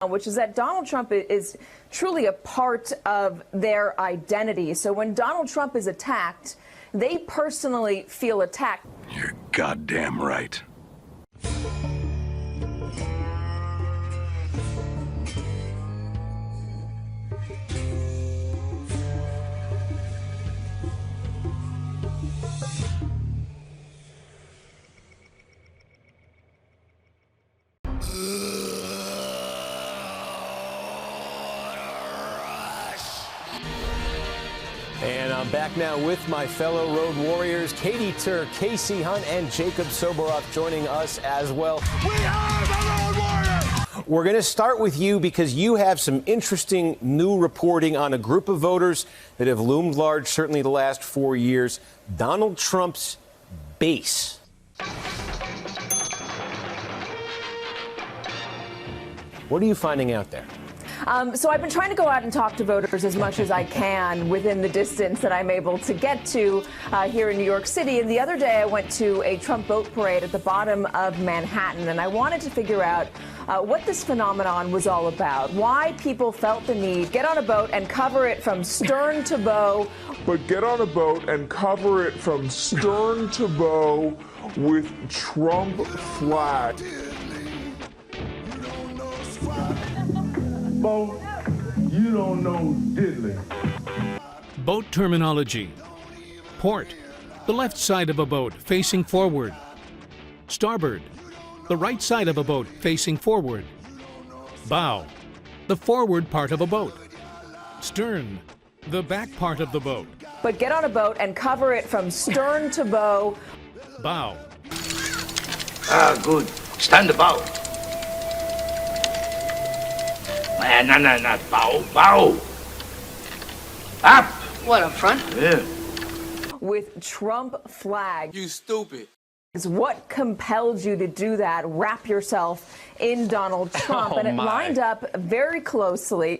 which is that Donald Trump is truly a part of their identity. So when Donald Trump is attacked, they personally feel attacked. You're goddamn right. And I'm back now with my fellow road warriors, Katy Tur, Casey Hunt, and Jacob Soboroff joining us as well. We are the road warriors! We're going to start with you because you have some interesting new reporting on a group of voters that have loomed large, certainly the last 4 years, Donald Trump's base. What are you finding out there? So I've been trying to go out and talk to voters as much as I can within the distance that I'm able to get to here in New York City. And the other day I went to a Trump boat parade at the bottom of Manhattan, and I wanted to figure out what this phenomenon was all about, why people felt the need get on a boat and cover it from stern to bow. But get on a boat and cover it from stern to bow with Trump flag. Boat, you don't know diddly. Boat terminology. Port, the left side of a boat facing forward. Starboard, the right side of a boat facing forward. Bow, the forward part of a boat. Stern, the back part of the boat. But get on a boat and cover it from stern to bow. Bow. Ah, good. Stand about. No. Bow. Up. What, up front? Yeah. With Trump flag. You stupid. What compelled you to do that? Wrap yourself in Donald Trump, and it lined up very closely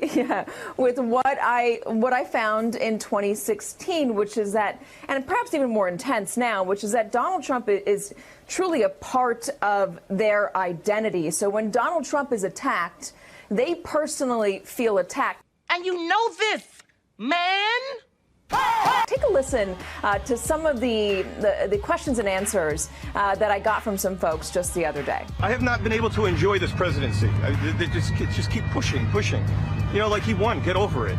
with what I found in 2016, which is that, and perhaps even more intense now, which is that Donald Trump is truly a part of their identity. So when Donald Trump is attacked, they personally feel attacked. And you know this, man? Take a listen to some of the questions and answers that I got from some folks just the other day. I have not been able to enjoy this presidency. They just keep pushing. You know, like he won, get over it.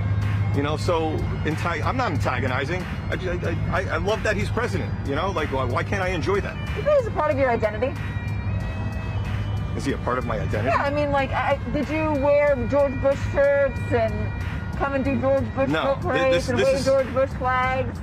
You know, so I'm not antagonizing. I love that he's president. You know, like why can't I enjoy that? You think he's a part of your identity? Is he a part of my identity? Yeah, I mean, like, did you wear George Bush shirts and come and do George Bush parades and wave George Bush flags?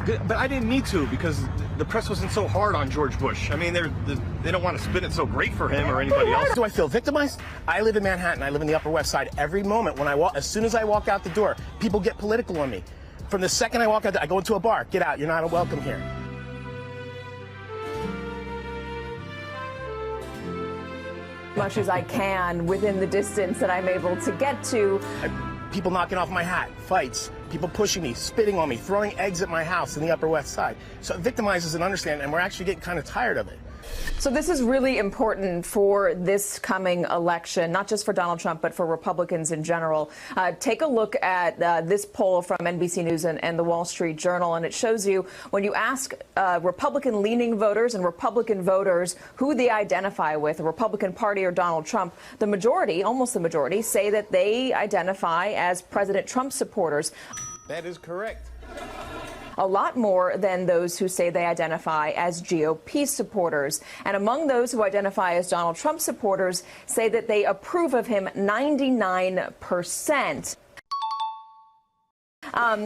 But I didn't need to because the press wasn't so hard on George Bush. I mean, they don't want to spin it so great for him or anybody else. Do I feel victimized? I live in Manhattan. I live in the Upper West Side. Every moment when as soon as I walk out the door, people get political on me. From the second I walk out, I go into a bar. Get out. You're not welcome here. Much as I can within the distance that I'm able to get to. People knocking off my hat, fights, people pushing me, spitting on me, throwing eggs at my house in the Upper West Side. So victimized is an understatement, and we're actually getting kind of tired of it. So this is really important for this coming election, not just for Donald Trump, but for Republicans in general. Take a look at this poll from NBC News and the Wall Street Journal, and it shows you when you ask Republican-leaning voters and Republican voters who they identify with, the Republican Party or Donald Trump, the majority, almost the majority, say that they identify as President Trump supporters. That is correct. A lot more than those who say they identify as GOP supporters. And among those who identify as Donald Trump supporters say that they approve of him 99%.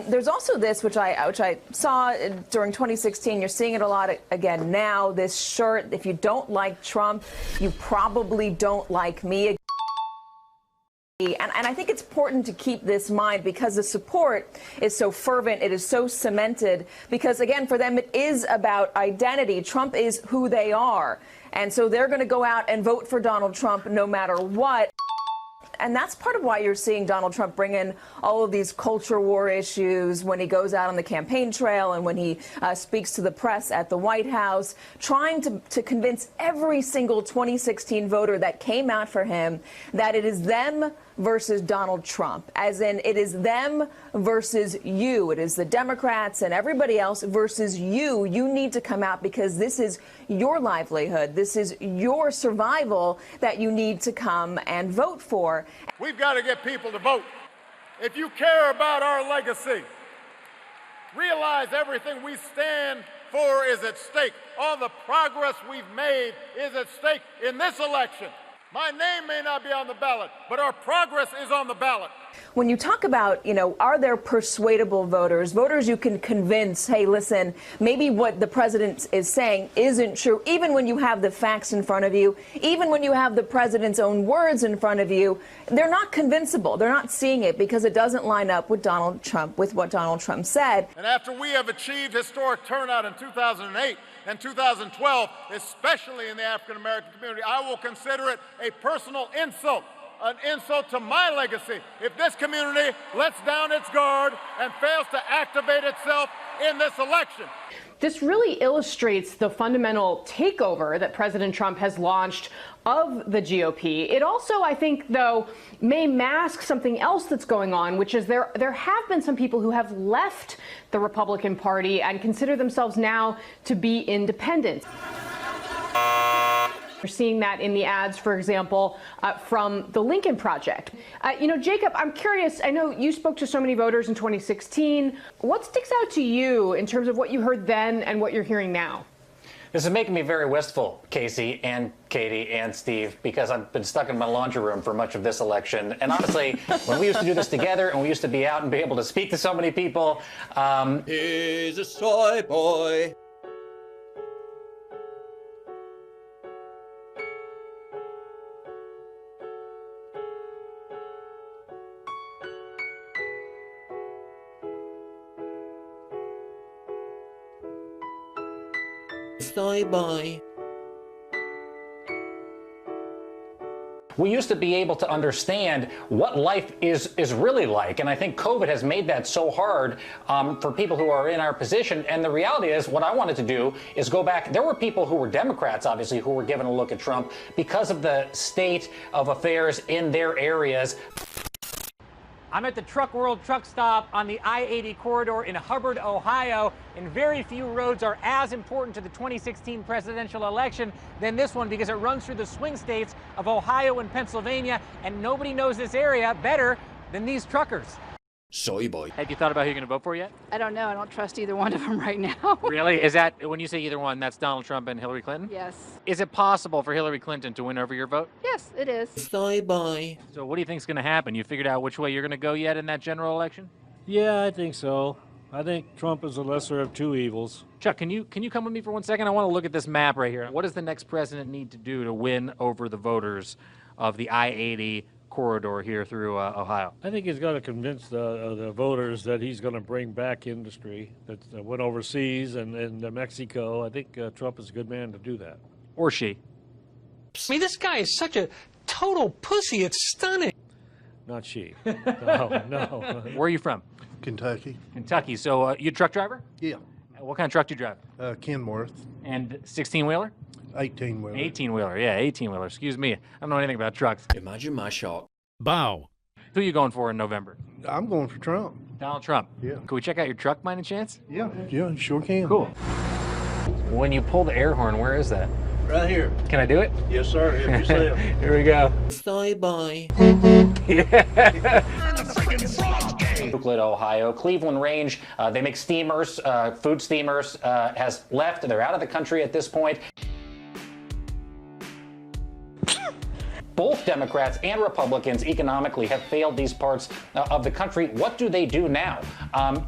There's also this, which I saw during 2016. You're seeing it a lot again now. This shirt, if you don't like Trump, you probably don't like me. And I think it's important to keep this in mind because the support is so fervent, it is so cemented, because, again, for them, it is about identity. Trump is who they are. And so they're going to go out and vote for Donald Trump no matter what. And that's part of why you're seeing Donald Trump bring in all of these culture war issues when he goes out on the campaign trail and when he speaks to the press at the White House, trying to convince every single 2016 voter that came out for him that it is them versus Donald Trump, as in it is them versus you. It is the Democrats and everybody else versus you. You need to come out because this is your livelihood. This is your survival that you need to come and vote for. We've got to get people to vote. If you care about our legacy, realize everything we stand for is at stake. All the progress we've made is at stake in this election. My name may not be on the ballot, but our progress is on the ballot. When you talk about, are there persuadable voters, voters you can convince, hey, listen, maybe what the president is saying isn't true, even when you have the facts in front of you, even when you have the president's own words in front of you, they're not convincible. They're not seeing it because it doesn't line up with Donald Trump, with what Donald Trump said. And after we have achieved historic turnout in 2008 and 2012, especially in the African-American community, I will consider it a personal insult. An insult to my legacy if this community lets down its guard and fails to activate itself in this election. This really illustrates the fundamental takeover that President Trump has launched of the GOP. It also, I think, though, may mask something else that's going on, which is there have been some people who have left the Republican Party and consider themselves now to be independent. We're seeing that in the ads, for example, from the Lincoln Project. Jacob, I'm curious. I know you spoke to so many voters in 2016. What sticks out to you in terms of what you heard then and what you're hearing now? This is making me very wistful, Casey and Katie and Steve, because I've been stuck in my laundry room for much of this election. And honestly, when we used to do this together and we used to be out and be able to speak to so many people. He's a soy boy. Soy boy. We used to be able to understand what life is really like, and I think COVID has made that so hard for people who are in our position. And the reality is, what I wanted to do is go back. There were people who were Democrats, obviously, who were given a look at Trump because of the state of affairs in their areas. I'm at the Truck World truck stop on the I-80 corridor in Hubbard, Ohio, and very few roads are as important to the 2016 presidential election than this one because it runs through the swing states of Ohio and Pennsylvania, and nobody knows this area better than these truckers. Soy boy. Have you thought about who you're going to vote for yet? I don't know. I don't trust either one of them right now. Really? Is that, when you say either one, that's Donald Trump and Hillary Clinton? Yes. Is it possible for Hillary Clinton to win over your vote? Yes, it is. Soy boy. So what do you think is going to happen? You figured out which way you're going to go yet in that general election? Yeah, I think so. I think Trump is the lesser of two evils. Chuck, can you come with me for 1 second? I want to look at this map right here. What does the next president need to do to win over the voters of the I-80 corridor here through Ohio? I think he's got to convince the voters that he's going to bring back industry that went overseas and Mexico. I think Trump is a good man to do that. Or she. I mean, this guy is such a total pussy. It's stunning. Not she. No. Where are you from? Kentucky. Kentucky. So you a truck driver? Yeah. What kind of truck do you drive? Kenworth. And 16-wheeler? 18-wheeler. 18-wheeler, yeah, 18-wheeler. Excuse me. I don't know anything about trucks. Imagine my shock. Bow. Who are you going for in November? I'm going for Trump. Donald Trump. Yeah. Can we check out your truck by any chance? Yeah, sure can. Cool. When you pull the air horn, where is that? Right here. Can I do it? Yes, sir. If you say it. Here we go. Soy boy. Euclid, Ohio. Cleveland Range, they make steamers, food steamers, has left. They're out of the country at this point. Both Democrats and Republicans economically have failed these parts of the country. What do they do now?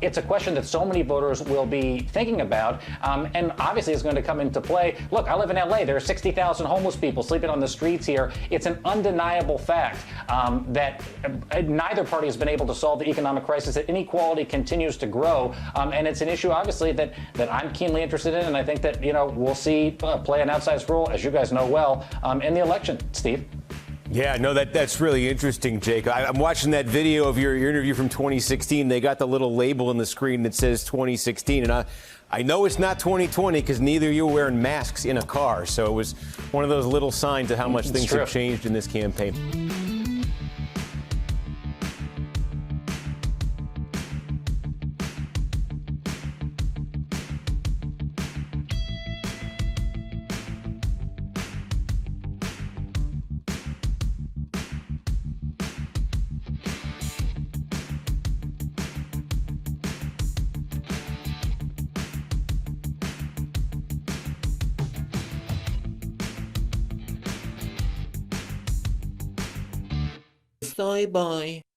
It's a question that so many voters will be thinking about, and obviously it's going to come into play. Look, I live in LA. There are 60,000 homeless people sleeping on the streets here. It's an undeniable fact that neither party has been able to solve the economic crisis, that inequality continues to grow, and it's an issue, obviously, that I'm keenly interested in, and I think that, we'll see play an outsized role, as you guys know well, in the election. Steve? Yeah, no, that's really interesting, Jake. I'm watching that video of your interview from 2016. They got the little label on the screen that says 2016, and I know it's not 2020 because neither of you were wearing masks in a car. So it was one of those little signs of how much things have changed in this campaign. Bye bye.